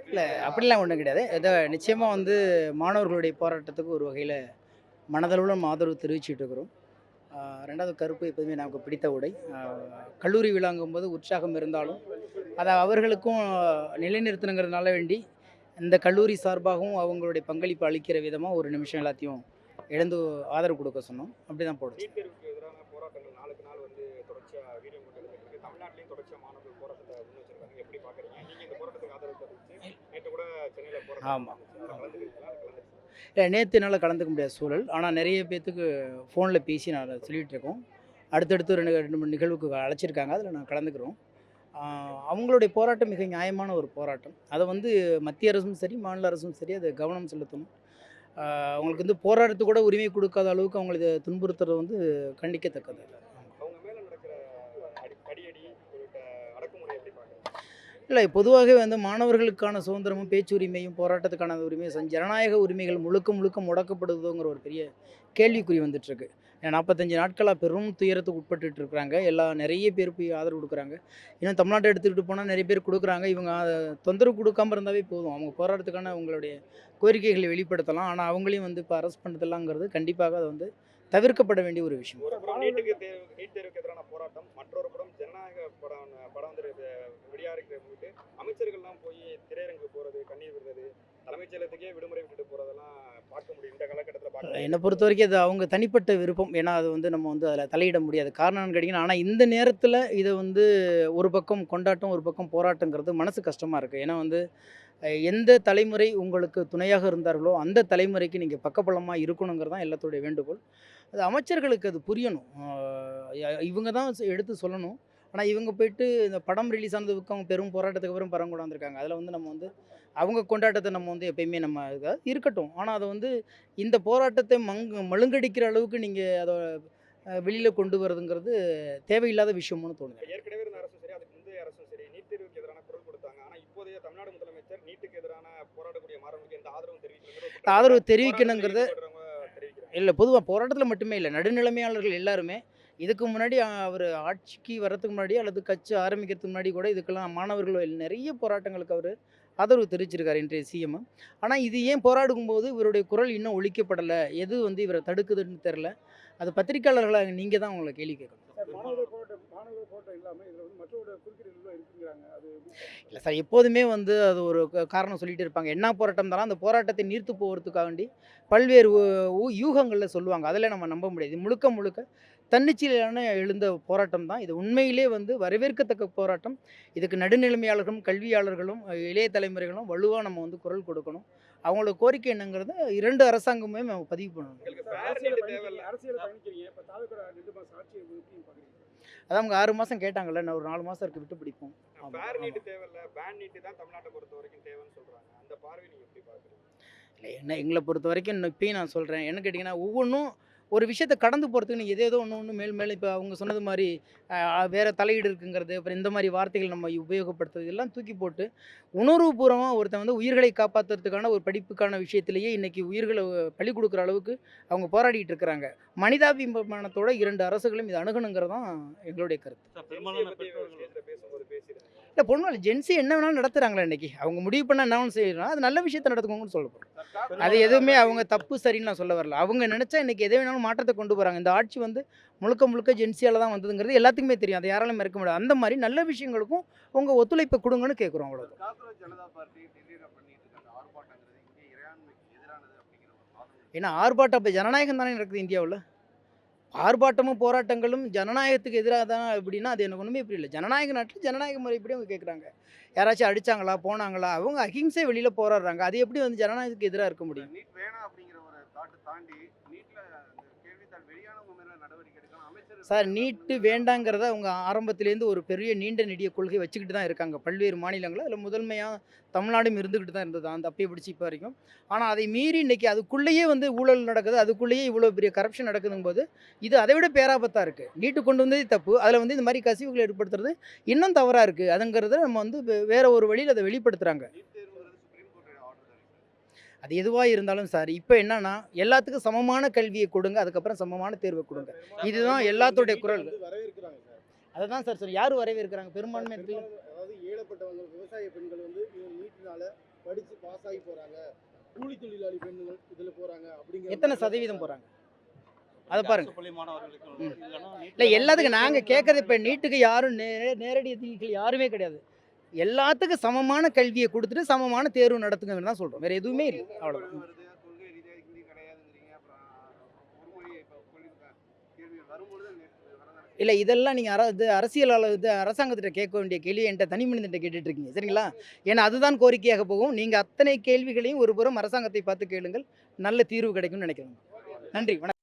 இல்ல அப்படிலாம் ஒண்ணும் கிடையாது. ஏதோ நிச்சயமா வந்து மாணவர்களுடைய போராட்டத்துக்கு ஒரு வகையில மனதளவுல நம்ம ஆதரவு தெரிவிச்சுட்டு இருக்கிறோம். 2வது கருப்பு எப்போதுமே நமக்கு பிடித்த உடை. கல்லூரி விழாங்கும்போது உற்சாகம் இருந்தாலும், அத அவர்களுக்கும் நிலைநிறுத்தணுங்கிறதுனால வேண்டி, இந்த கல்லூரி சார்பாகவும் அவங்களுடைய பங்களிப்பு அளிக்கிற விதமா ஒரு நிமிஷம் எல்லாத்தையும் எழுந்து ஆதரவு குடுக்க சொன்னோம். அப்படிதான் போடுச்சு. நீட் தேர்வுக்கு எதிரான போராட்டங்கள் நாளுக்கு நாள் தொடர்ச்சியா வீரியம் கொண்டு எழுந்துட்டு இருக்கு. தமிழ்நாட்டிலயும் தொடர்ச்சியா மாணவர்கள் போராட்டத்தை முன் வச்சிருக்காங்க. எப்படி பார்க்குறீங்க? நீங்க இந்த போராட்டத்துக்கு ஆதரவு தெரிவிச்சு, நேத்து கூட சென்னையில போராட்டம் ஆமா. நடந்துச்சு. அதுல கலந்துக்கிறீங்களா? கலந்துருக்கீங்களா? இல்ல நேத்து என்னால கலந்துக்க முடியாத சூழல். ஆனா நெறைய பேத்துக்கு ஃபோன்ல பேசி நான் அத சொல்லிட்டு இருக்கோம். அடுத்தடுத்து 2, 3 நிகழ்வுக்கு அழைச்சிருக்காங்க. அதில நான் கலந்துக்கிறோம். ஆ அவங்களுடைய போராட்டம் மிக நியாயமான ஒரு போராட்டம். அத வந்து மத்திய அரசும் சரி, மாநில அரசும் சரி அது கவனம் செலுத்தணும். அவங்களுக்கு வந்து போராட்டத்துக்கு கூட உரிமை குடுக்காத அளவுக்கு அவங்கள இத துன்புறுத்துறது வந்து கண்டிக்கத்தக்கது. அவங்க மேல நடக்கிற தடியடி உள்ளிட்ட அடக்குமுறை எப்படி பார்க்குறீங்க? இல்ல பொதுவாகவே வந்து மாணவர்களுக்கான சுதந்திரமும், பேச்சு உரிமையும், போராட்டத்துக்கான உரிமையும், ஜனநாயக உரிமைகள் முழுக்க முழுக்க முடக்கப்படுதோங்கிற ஒரு பெரிய கேள்விக்குறி வந்துட்டுருக்கு. ஏன்னா 45 நாட்களா பெரும் துயரத்துக்கு உட்பட்டுட்டு இருக்கிறாங்க. நெறைய பேர் போய் ஆதரவு குடுக்குறாங்க. இன்னும் தமிழ்நாட்ட எடுத்துக்கிட்டு போனா நெறைய பேர் குடுக்குறாங்க. இவங்க தொந்தரவு குடுக்காம இருந்தாவே போதும். அவங்க போராட்டத்துக்கான அவங்களுடைய கோரிக்கைகளை வெளிப்படுத்தலாம். ஆனா அவங்களையும் வந்து இப்ப அரெஸ்ட் பண்ணுதலாங்கிறது கண்டிப்பாக அது வந்து தவிர்க்கப்பட வேண்டிய ஒரு விஷயம். ஒரு புறம் நீட் தேர்வுக்கு எதிரான போராட்டம், மற்றொரு புறம் ஜனநாயக படம் படம் வெளியாகிறத முன்னிட்டு அமைச்சர்கள்லாம் போய் திரையரங்குக்கு போறது, கண்ணீர் விடுறது, தலைமைச் செயலகத்துக்கே விடுமுறை விட்டுட்டு போறதெல்லாம் பார்க்க முடியும். இந்த காலகட்டத்தில பார்க்க என்ன முடியுது. பொறுத்தவரைக்கும் அது அவங்க தனிப்பட்ட விருப்பம். ஏன்னா, அது வந்து நம்ம வந்து அதில தலையிட முடியாது. காரணம் என்னன்னு கேட்டீங்கன்னா, ஆனா இந்த நேரத்தில இத வந்து ஒரு பக்கம் கொண்டாட்டம், ஒரு பக்கம் போராட்டங்கிறது மனசு கஷ்டமா இருக்கு. ஏன்னா வந்து எந்த தலைமுறை உங்களுக்கு துணையாக இருந்தார்களோ, அந்த தலைமுறைக்கு நீங்க பக்கபலமா இருக்கணுங்கிறது தான் எல்லாத்துடைய வேண்டுகோள். அது அமைச்சர்களுக்கு அது புரியணும். இவங்க தான் எடுத்து சொல்லணும். ஆனா இவங்க போயிட்டு இந்த படம் ரிலீஸ் ஆனதுக்கு அவங்க பெரும் போராட்டத்துக்கு அப்புறம் படம் கொண்டாந்துருக்காங்க. அதில வந்து நம்ம வந்து அவங்க கொண்டாட்டத்த நம்ம வந்து எப்பயுமே நம்ம இருக்கட்டும். ஆனா அத வந்து இந்த போராட்டத்த மழுங்கடிக்கிற அளவுக்கு நீங்க அத வெளியில கொண்டு வரதுங்கிறது தேவையில்லாத விஷயம்னு தோணுது. இப்ப ஏற்கனவே இருந்த அரசும் சரி, அதுக்கு முந்தைய அரசும் சரி, நீட் தேர்வுக்கு எதிரான குரல் கொடுத்தாங்க. ஆனா இப்போதைய தமிழ்நாடு முதலமைச்சர் நீட்டுக்கு எதிரான போராடக்கூடிய மாணவர்களுக்கு எந்த ஆதரவும் தெரிவிக்கலங்கிற ஒரு குற்றச்சாட்ட ஆதரவு போராட்டத்தில் தெரிவிக்கணுங்கிறத ஈடுபடுறவங்க தெரிவிக்கிறாங்க. இல்ல பொதுவா போராட்டத்தில மட்டுமே இல்ல. நடுநிலைமையாளர்கள் எல்லாருமே, இதுக்கு முன்னாடி அவரு ஆட்சிக்கு வர்றதுக்கு முன்னாடி அல்லது கட்சி ஆரம்பிக்கிறதுக்கு முன்னாடி கூட இதுக்கெல்லாம் மாணவர்கள் நெறைய போராட்டங்களுக்கு அவரு ஆதரவு தெரிவிச்சிருக்காரு இன்றைய சிஎம். ஆனா இது ஏன் போராடும்போது இவருடைய குரல் இன்னும் ஒலிக்கப்படல? எது வந்து இவர தடுக்குதுன்னு தெரியல. அது பத்திரிக்கையாளர்களா நீங்க தான் அவங்கள கேள்வி கேட்கணும். சார் மாணவர் போராட்டம் இல்லாம இதுல வந்து மற்றவருடைய குறுக்கீடுகளும் இருக்குங்கிறாங்க. அது எப்படி பார்க்குறீங்க? இல்ல சார் எப்போதுமே வந்து அது ஒரு காரணம் சொல்லிட்டு இருப்பாங்க. என்ன போராட்டம் இருந்தாலும் அந்த போராட்டத்தை நீர்த்து போவதற்காண்டி பல்வேறு யூகங்கள்ல சொல்லுவாங்க. அதில நம்ம நம்ப முடியாது. இது முழுக்க முழுக்க தன்னிச்சையான எழுந்த போராட்டம் தான். இது உண்மையிலே வந்து வரவேற்கத்தக்க போராட்டம். இதுக்கு நடுநிலைமையாளர்களும், கல்வியாளர்களும், இளைய தலைமுறைகளும் வலுவா நம்ம வந்து குரல் கொடுக்கணும். அவங்களோட கோரிக்கை என்னங்கிறத 2 அரசாங்கமுமே நம்ம பதிவு பண்ணணும். எங்களுக்கு சார் ஃபேர் நீட் தேவையில்ல. அரசியல பயணிக்கிறீங்க. இப்ப தாவேக்கா 2 மாசம் ஆட்சி எப்படி பார்க்குறீங்க? அதான் அவங்க 6 மாசம் கேட்டாங்கல்ல. இன்னும் ஒரு 4 மாசம் இருக்கு விட்டு பிடிப்போம். ஆமா, ஃபேர் ஆமா. நீட் தேவையில்ல. பேன் நீட் தான் தமிழ்நாட்ட பொறுத்தவரைக்கும் தேவைன்னு சொல்றாங்க. அந்த பார்வை நீங்க எப்படி பார்க்குறீங்க? இல்ல என்ன எங்கள பொறுத்தவரைக்கும் இப்பயும் நான் சொல்றேன். என்ன கேட்டீங்கன்னா, ஒவ்வொன்னும் ஒரு விஷயத்த கடந்து போறதுக்கு நீங்க ஏதேதோ ஒண்ணு மேல் மேல இப்ப அவங்க சொன்னது மாரி வேற தலையீடு இருக்குங்கிறது, அப்புறம் இந்த மாரி வார்த்தைகள் நம்ம உபயோகப்படுத்துறது எல்லாம் தூக்கி போட்டு, உணர்வுபூர்வமா ஒருத்தன் வந்து உயிர்களை காப்பாத்துறதுக்கான ஒரு படிப்புக்கான விஷயத்திலேயே இன்னைக்கு உயிர்கள பலி குடுக்குற அளவுக்கு அவங்க போராடிட்டு இருக்கிறாங்க. மனிதாபிமானத்தோட 2 அரசுகளும் இத அணுகணுங்கிறது தான் எங்களுடைய கருத்து. ஜென்சிய பத்தி ஸ்டேஜ்ல பேசும்போது பேசியிருந்தீங்க. இல்ல பொண்ணு ஜென்சி என்ன வேணாலும் நடத்துறாங்களா இன்னைக்கு. அவங்க முடிவு பண்ணா என்ன வேணாலும் செய்யலாம். அது நல்ல விஷயத்த நடத்துக்கோங்கன்னு சொல்ல போறோம். அது எதுவுமே அவங்க தப்பு சரின்னு நான் சொல்ல வரல. அவங்க நெனச்சா இன்னைக்கு எத வேணாலும் மாற்றத்த கொண்டு போறாங்க. இந்த ஆட்சி வந்து முழுக்க முழுக்க ஜென்சியால தான் வந்ததுங்கிறது எல்லாத்துக்குமே தெரியும். அத யாராலும் மறுக்க முடியாது. அந்த மாரி நல்ல விஷயங்களுக்கும் உங்க ஒத்துழைப்ப குடுங்கன்னு கேட்குறோம் அவ்வளவுதான். காங்கிரஸ் ஜனதா பார்ட்டி டெல்லியில பண்ணிட்டு இருக்க அந்த ஆர்ப்பாட்டங்கிறது இங்கே இறையாண்மைக்கு எதிரானது அப்படிங்கிற ஒரு வாதம் ஏன்னா ஆர்ப்பாட்டம் இப்ப ஜனநாயகம் தானே நடக்குது இந்தியாவுல. ஆர்ப்பாட்டமும், போராட்டங்களும் ஜனநாயகத்துக்கு எதிரா தான் அப்படின்னா, அது எனக்கு ஒண்ணுமே புரியல. ஜனநாயக நாட்டுல ஜனநாயக முறைப்படி அவங்க கேட்குறாங்க. யாராச்சும் அடிச்சாங்களா? போனாங்களா? அவங்க அகிம்சை வழியில போராடுறாங்க. அது எப்படி வந்து ஜனநாயகத்துக்கு எதிரா இருக்க முடியும்? நீட் வேணாம் அப்படிங்கிற ஒரு தாட்டு தாண்டி நீட்ல அந்த கேள்வித்தாள் வெளியானவங்க மேல நடவடிக்கை எடுக்கணும் அமைச்சர் சார் நீட்டு வேண்டாங்கிறத அவங்க ஆரம்பத்திலேருந்து ஒரு பெரிய நீண்ட நெடிய கொள்கை வச்சுக்கிட்டு தான் இருக்காங்க. பல்வேறு மாநிலங்கள்ல. அதில முதன்மையா தமிழ்நாடும் இருந்துகிட்டு தான் இருந்தது. அந்த அப்பயே பிடிச்சு இப்ப வரைக்கும். ஆனா அதை மீறி இன்னைக்கு அதுக்குள்ளேயே வந்து ஊழல் நடக்குது. அதுக்குள்ளேயே இவ்வளோ பெரிய கரப்ஷன் நடக்குதுங்கும்போது, இது அதை விட பேராபத்தா இருக்கு. நீட்டு கொண்டு வந்ததே தப்பு. அதில வந்து இந்த மாரி கசிவுகள ஏற்படுத்துறது இன்னும் தவறா இருக்கு. அதுங்கிறத நம்ம வந்து வேற ஒரு வழியில அத வெளிப்படுத்துறாங்க. நீட் தேர்வுங்கிறது சுப்ரீம் கோர்ட் ஆர்டர் தானே சார். அது எதுவா இருந்தாலும் சார், இப்ப என்னன்னா எல்லாத்துக்கும் சமமான கல்விய குடுங்க. அதுக்கப்புறம் சமமான தேர்வ குடுங்க. இதுதான் எல்லாத்துடைய குரல். வரவேற்கிறாங்க சார். அததான் சார் யாரு வரவேற்கிறாங்க? பெரும்பான்மை இடத்துல பெரும்பாலும் அதாவது ஏழப்பட்டவங்க விவசாய பெண்கள் வந்து நீட் நீட்னால படிச்சு பாஸ் ஆகி போறாங்க, கூலி தொழிலாளி பெண்கள் இதுல போறாங்க அப்படிங்கிற எத்தனை சதவீதம் போகிறாங்க அதை பாருங்க. பள்ளி மாணவர்களுக்கு ம். இல்லைன்னா இல்லை எல்லாத்துக்கும் நாங்கள் கேட்குறது இப்போ நீட்டுக்கு யாரும் நேரடி எதிரிகள் யாருமே கிடையாது. எல்லாத்துக்கும் சமமான கல்வியை கொடுத்துட்டு சமமான தேர்வு நடத்துங்கன்னு தான் சொல்கிறோம். வேறு எதுவுமே இல்லை, அவ்வளோதான். வருது கொள்கை ரீதியாக ஹிந்தி கிடையாதுங்கிறீங்க. அப்புறம் ஒரு மொழி இப்போ சொல்லியிருக்காங்க கேள்வி வரும்பொழுது வரதான இல்லை இதெல்லாம் நீங்கள் அரசியல் அரசாங்கத்திட்ட கேட்க வேண்டிய கேள்வி என்கிட்ட தனி மனிதன்ட்ட கேட்டுட்டு இருக்கீங்க சரிங்களா? ஏன்னா அதுதான் கோரிக்கையாக போகும். நீங்கள் அத்தனை கேள்விகளையும் ஒரு புறம் அரசாங்கத்தை பார்த்து கேளுங்கள், நல்ல தீர்வு கிடைக்கும்னு நினைக்கிறேன். நன்றி, வணக்கம்.